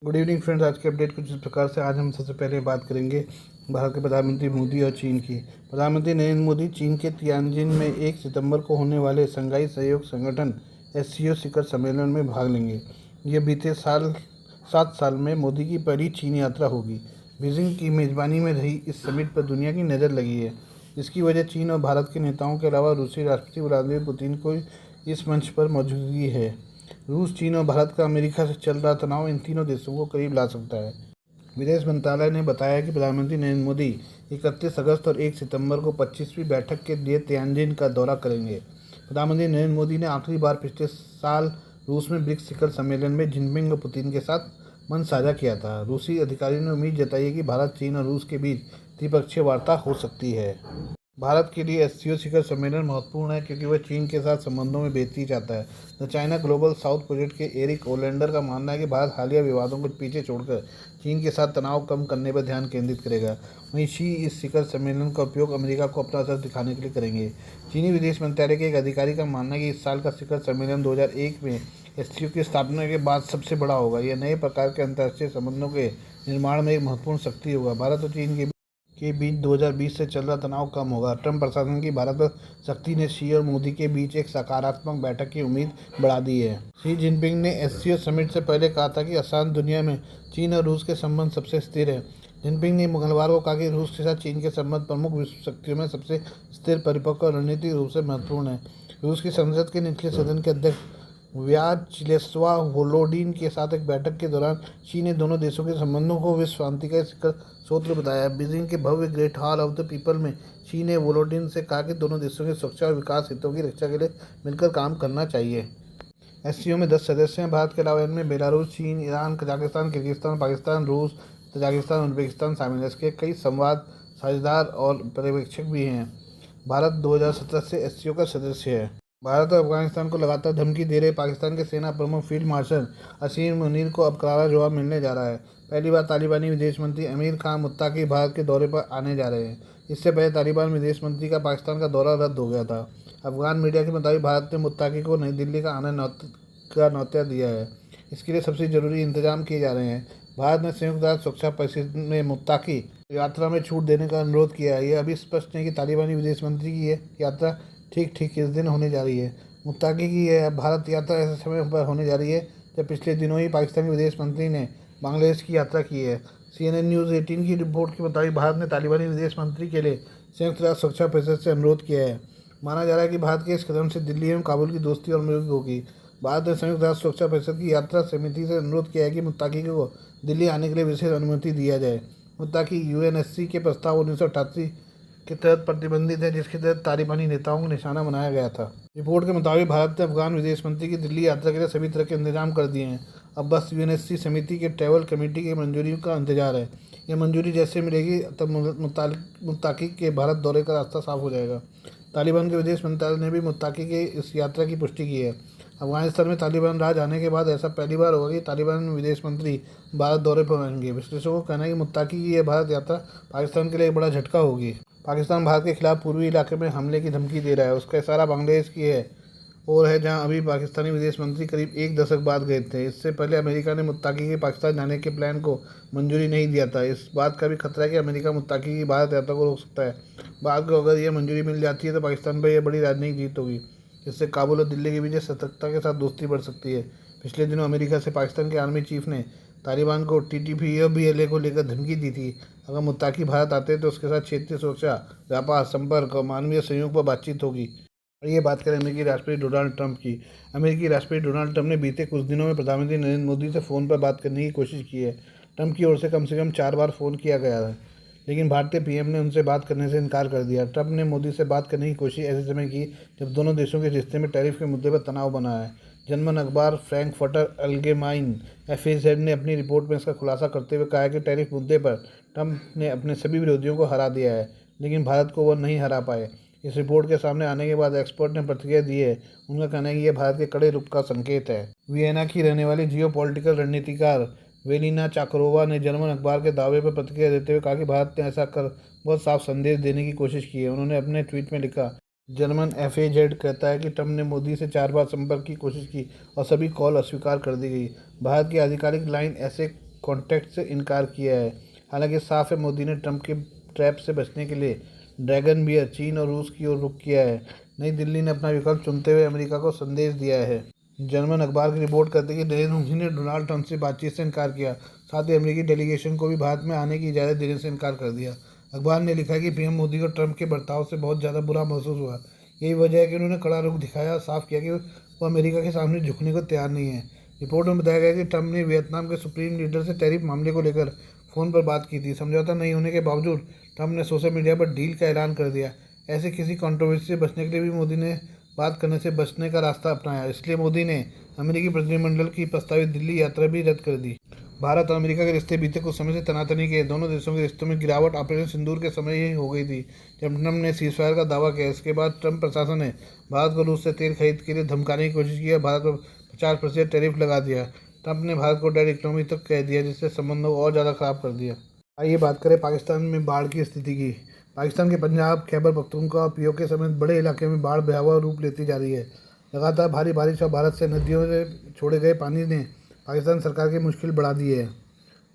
Good evening friends. आज के update कुछ इस प्रकार से। आज हम सबसे पहले बात करेंगे भारत के प्रधानमंत्री मोदी और चीन की। प्रधानमंत्री नरेंद्र मोदी चीन के तियानजिन में 1 सितंबर को होने वाले शंघाई सहयोग संगठन एससीओ शिखर सम्मेलन में भाग लेंगे। यह बीते 7 साल में मोदी की पहली चीन यात्रा होगी। बीजिंग की मेज़बानी में रही इस समिट पर दुनिया की नज़र लगी है। इसकी वजह चीन और भारत के नेताओं के अलावा रूसी राष्ट्रपति व्लादिमीर पुतिन को इस मंच पर मौजूदगी है। रूस, चीन और भारत का अमेरिका से चल रहा तनाव इन तीनों देशों को करीब ला सकता है। विदेश मंत्रालय ने बताया कि प्रधानमंत्री नरेंद्र मोदी 31 अगस्त और 1 सितंबर को 25वीं बैठक के लिए तियानजिन का दौरा करेंगे। प्रधानमंत्री नरेंद्र मोदी ने आखिरी बार पिछले साल रूस में ब्रिक्स शिखर सम्मेलन में जिनपिंग और पुतिन के साथ मंच साझा किया था। रूसी अधिकारियों ने उम्मीद जताई है कि भारत, चीन और रूस के बीच द्विपक्षीय वार्ता हो सकती है। भारत के लिए एससीओ शिखर सम्मेलन महत्वपूर्ण है क्योंकि वह चीन के साथ संबंधों में बेहतरी चाहता है। The China global south project के एरिक ओलेंडर का मानना है कि भारत हालिया विवादों को पीछे छोड़कर चीन के साथ तनाव कम करने पर ध्यान केंद्रित करेगा। वहीं शी इस शिखर सम्मेलन का उपयोग अमेरिका को अपना असर दिखाने के लिए करेंगे। चीनी विदेश मंत्रालय के एक अधिकारी का मानना है कि इस साल का शिखर सम्मेलन 2001 में एससीओ की स्थापना के बाद सबसे बड़ा होगा। यह नए प्रकार के अंतर्राष्ट्रीय संबंधों के निर्माण में एक महत्वपूर्ण शक्ति होगा। भारत और चीन के बीच 2020 से चल रहा तनाव कम होगा। ट्रंप प्रशासन की भारत पर सख्ती ने शी और मोदी के बीच एक सकारात्मक बैठक की उम्मीद बढ़ा दी है। शी जिनपिंग ने एससीओ समिट से पहले कहा था कि आसान दुनिया में चीन और रूस के संबंध सबसे स्थिर है। जिनपिंग ने मंगलवार को कहा कि रूस के साथ चीन के संबंध प्रमुख विश्व शक्तियों में सबसे स्थिर, परिपक्व और रणनीतिक रूप से महत्वपूर्ण है। रूस की संसद के निचले सदन के अध्यक्ष व्याचलेस्लाव वोलोडिन के साथ एक बैठक के दौरान शी ने दोनों देशों के संबंधों को विश्व शांति का शिखर सूत्र बताया। बीजिंग के भव्य great hall of the people में शी ने वोलोडिन से कहा कि दोनों देशों की सुरक्षा और विकास हितों की रक्षा के लिए मिलकर काम करना चाहिए। एससीओ में 10 सदस्य हैं। भारत के अलावा इनमें बेलारूस, चीन, ईरान, कजाकिस्तान, किर्गिस्तान, पाकिस्तान, रूस, तजाकिस्तान, उज्बेकिस्तान शामिल है। इसके कई संवाद साझेदार और पर्यवेक्षक भी हैं। भारत 2017 से एससीओ का सदस्य है। भारत और अफगानिस्तान को लगातार धमकी दे रहे पाकिस्तान के सेना प्रमुख फील्ड मार्शल असीम मुनीर को अब करारा जवाब मिलने जा रहा है। पहली बार तालिबानी विदेश मंत्री अमीर खान मुत्ताकी भारत के दौरे पर आने जा रहे हैं। इससे पहले तालिबान विदेश मंत्री का पाकिस्तान का दौरा रद्द हो गया था। अफगान मीडिया के मुताबिक भारत ने मुत्ताकी को नई दिल्ली का आने का न्योता दिया है। इसके लिए सबसे जरूरी इंतजाम किए जा रहे हैं। भारत ने संयुक्त राष्ट्र सुरक्षा परिषद में मुत्ताकी यात्रा में छूट देने का अनुरोध किया है। यह अभी स्पष्ट नहीं कि तालिबानी विदेश मंत्री की यह यात्रा ठीक किस दिन होने जा रही है। मुत्ताकी की यह भारत यात्रा ऐसे समय पर होने जा रही है जब पिछले दिनों ही पाकिस्तानी विदेश मंत्री ने बांग्लादेश की यात्रा की है। CNN न्यूज़ 18 की रिपोर्ट के मुताबिक भारत ने तालिबानी विदेश मंत्री के लिए संयुक्त राष्ट्र सुरक्षा परिषद से अनुरोध किया है। माना जा रहा है कि भारत के इस कदम से दिल्ली एवं काबुल की दोस्ती और मजबूत होगी। भारत ने संयुक्त राष्ट्र सुरक्षा परिषद की यात्रा समिति से अनुरोध किया है कि मुत्ताकी को दिल्ली आने के लिए विशेष अनुमति दिया जाए। मुत्ताकी यूएनएससी के प्रस्ताव 1988 के तहत प्रतिबंधित है, जिसके तहत तालिबानी नेताओं को निशाना बनाया गया था। रिपोर्ट के मुताबिक भारत ने अफगान विदेश मंत्री की दिल्ली यात्रा के लिए सभी तरह के इंतजाम कर दिए हैं। अब बस यूएनएससी समिति के ट्रैवल कमेटी की मंजूरी का इंतजार है। यह मंजूरी जैसे मिलेगी तब मुत्ताकी के भारत दौरे का रास्ता साफ हो जाएगा। तालिबान के विदेश मंत्रालय ने भी मुत्ताकी के इस यात्रा की पुष्टि की है। अफगानिस्तान में तालिबान राज आने के बाद ऐसा पहली बार होगा कि तालिबान विदेश मंत्री भारत दौरे पर आएंगे। विश्लेषकों का कहना है कि मुत्ताकी की यह भारत यात्रा पाकिस्तान के लिए एक बड़ा झटका होगी। पाकिस्तान भारत के खिलाफ पूर्वी इलाके में हमले की धमकी दे रहा है। उसका इशारा बांग्लादेश की है और है, जहां अभी पाकिस्तानी विदेश मंत्री करीब 1 दशक बाद गए थे। इससे पहले अमेरिका ने मुत्ताकी के पाकिस्तान जाने के प्लान को मंजूरी नहीं दिया था। इस बात का भी खतरा है कि अमेरिका मुत्ताकी की भारत यात्रा को रोक सकता है। बाद को अगर यह मंजूरी मिल जाती है तो पाकिस्तान पर यह बड़ी राजनयिक जीत होगी। इससे काबुल और दिल्ली के बीच सतर्कता के साथ दोस्ती बढ़ सकती है। पिछले दिनों अमेरिका से पाकिस्तान के आर्मी चीफ ने तालिबान को TTP को लेकर धमकी दी थी। अगर मुत्ताकी भारत आते हैं तो उसके साथ क्षेत्रीय सुरक्षा, व्यापार, संपर्क और मानवीय सहयोग पर बातचीत होगी। और ये बात करें अमेरिकी राष्ट्रपति डोनाल्ड ट्रंप की। अमेरिकी राष्ट्रपति डोनाल्ड ट्रंप ने बीते कुछ दिनों में प्रधानमंत्री नरेंद्र मोदी से फ़ोन पर बात करने की कोशिश की है। ट्रंप की ओर से कम 4 बार फ़ोन किया गया है, लेकिन भारतीय पीएम ने उनसे बात करने से इनकार कर दिया। ट्रंप ने मोदी से बात करने की कोशिश ऐसे समय की जब दोनों देशों के रिश्ते में टैरिफ के मुद्दे पर तनाव बना है। जर्मन अखबार फ्रैंकफर्टर अल्गेमाइन FAZ ने अपनी रिपोर्ट में इसका खुलासा करते हुए कहा है कि टैरिफ मुद्दे पर ट्रंप ने अपने सभी विरोधियों को हरा दिया है, लेकिन भारत को वह नहीं हरा पाए। इस रिपोर्ट के सामने आने के बाद एक्सपर्ट ने प्रतिक्रिया दी है। उनका कहना है कि यह भारत के कड़े रुख का संकेत है। वियना की रहने वाली जियोपॉलिटिकल रणनीतिकार वेलिना चाकरोवा ने जर्मन अखबार के दावे पर प्रतिक्रिया देते हुए कहा कि भारत ने ऐसा कर बहुत साफ संदेश देने की कोशिश की है। उन्होंने अपने ट्वीट में लिखा, जर्मन FAZ कहता है कि ट्रंप ने मोदी से 4 बार संपर्क की कोशिश की और सभी कॉल अस्वीकार कर दी गई। भारत की आधिकारिक लाइन ऐसे कॉन्टैक्ट से इनकार किया है। हालांकि साफ है मोदी ने ट्रंप के ट्रैप से बचने के लिए ड्रैगन बियर चीन और रूस की ओर रुख किया है। नई दिल्ली ने अपना विकल्प चुनते हुए अमेरिका को संदेश दिया है। जर्मन अखबार की रिपोर्ट करते हैं कि नरेंद्र मोदी ने डोनाल्ड ट्रंप से बातचीत से इनकार किया, साथ ही अमेरिकी डेलीगेशन को भी भारत में आने की इजाज़त देने से इनकार कर दिया। अखबार ने लिखा कि पीएम मोदी को ट्रंप के बर्ताव से बहुत ज़्यादा बुरा महसूस हुआ। यही वजह है कि उन्होंने कड़ा रुख दिखाया और साफ किया कि वो अमेरिका के सामने झुकने को तैयार नहीं है। रिपोर्ट में बताया गया कि ट्रंप ने वियतनाम के सुप्रीम लीडर से टैरिफ मामले को लेकर फ़ोन पर बात की थी। समझौता नहीं होने के बावजूद ट्रंप ने सोशल मीडिया पर डील का ऐलान कर दिया। ऐसे किसी कंट्रोवर्सी से बचने के लिए भी मोदी ने बात करने से बचने का रास्ता अपनाया। इसलिए मोदी ने अमेरिकी प्रतिनिधिमंडल की प्रस्तावित दिल्ली यात्रा भी रद्द कर दी। भारत और अमेरिका के रिश्ते बीते कुछ समय से तनातनी के। दोनों देशों के रिश्तों में गिरावट ऑपरेशन सिंदूर के समय ही हो गई थी, जब ट्रंप ने सीजफायर का दावा किया। इसके बाद ट्रंप प्रशासन ने भारत को रूस से तेल खरीद के लिए धमकाने की कोशिश की और भारत पर 50% टैरिफ लगा दिया। ट्रंप ने भारत को डेड इकोनॉमी तक कह दिया, जिससे संबंधों को और ज़्यादा ख़राब कर दिया। आइए बात करें पाकिस्तान में बाढ़ की स्थिति की। पाकिस्तान के पंजाब, खैबर पख्तूनख्वा और पीओके समेत बड़े इलाके में बाढ़ भयावह रूप लेती जा रही है। लगातार भारी बारिश और भारत से नदियों से छोड़े गए पानी ने पाकिस्तान सरकार की मुश्किल बढ़ा दी है।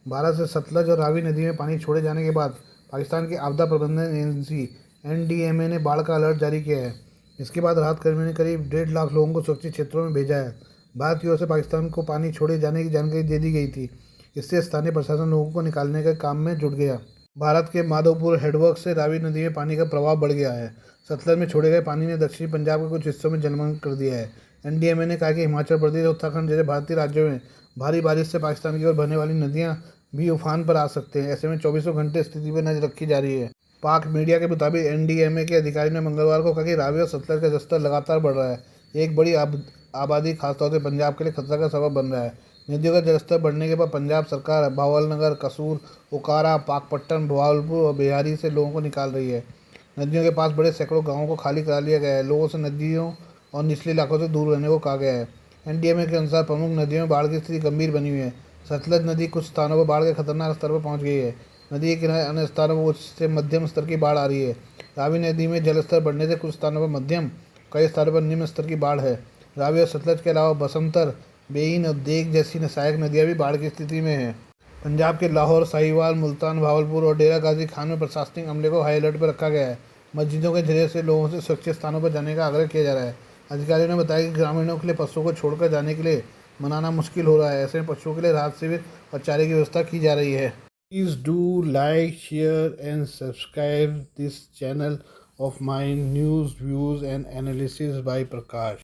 भारत से सतलज और रावी नदी में पानी छोड़े जाने के बाद पाकिस्तान की आपदा प्रबंधन एजेंसी एनडीएमए ने बाढ़ का अलर्ट जारी किया है। इसके बाद राहत कर्मियों ने करीब 1.5 लाख लोगों को सुरक्षित क्षेत्रों में भेजा है। भारत की ओर से पाकिस्तान को पानी छोड़े जाने की जानकारी दे दी गई थी। इससे स्थानीय प्रशासन लोगों को निकालने के काम में जुट गया। भारत के माधोपुर हेडवर्क से रावी नदी में पानी का प्रवाह बढ़ गया है। सतलज में छोड़े गए पानी ने दक्षिणी पंजाब के कुछ हिस्सों में जलमग्न कर दिया है। एनडीएमए ने कहा कि हिमाचल प्रदेश और उत्तराखंड जैसे भारतीय राज्यों में भारी बारिश से पाकिस्तान की ओर बहने वाली नदियां भी उफान पर आ सकते हैं। ऐसे में 24 घंटे स्थिति पर नजर रखी जा रही है। पाक मीडिया के मुताबिक एनडीएमए के अधिकारी ने मंगलवार को कहा कि रावी और सतलज का जस्तर लगातार बढ़ रहा है। एक बड़ी आबादी खासतौर से पंजाब के लिए खतरा का सबब बन रहा है। नदियों का जलस्तर बढ़ने के बाद पंजाब सरकार भावलनगर, कसूर, ओकारा, पाकपट्टन, भावलपुर और बिहारी से लोगों को निकाल रही है। नदियों के पास बड़े सैकड़ों गाँवों को खाली करा लिया गया है। लोगों से नदियों और निचले इलाकों से दूर रहने को कहा गया है। एनडीएमए के अनुसार प्रमुख नदियों में बाढ़ की स्थिति गंभीर बनी हुई है। सतलज नदी कुछ स्थानों पर बाढ़ के खतरनाक स्तर पर पहुंच गई है। नदी के किनारे अन्य स्थानों पर उच्च से मध्यम स्तर की बाढ़ आ रही है। रावी नदी में जलस्तर बढ़ने से कुछ स्थानों पर मध्यम, कई स्थानों पर निम्न स्तर की बाढ़ है। रावी और सतलज के अलावा बसंतर, बेइन और देग जैसी सहायक नदियाँ भी बाढ़ की स्थिति में हैं। पंजाब के लाहौर, साहिवाल, मुल्तान, भावलपुर और डेरा गाजी खान में प्रशासनिक अमले को हाई अलर्ट पर रखा गया है। मस्जिदों के जरिए से लोगों से सुरक्षित स्थानों पर जाने का आग्रह किया जा रहा है। अधिकारियों ने बताया कि ग्रामीणों के लिए पशुओं को छोड़कर जाने के लिए मनाना मुश्किल हो रहा है। ऐसे में पशुओं के लिए राहत शिविर और चारे की व्यवस्था की जा रही है। Please do like, share and subscribe this channel of my news, views and analysis by Prakash.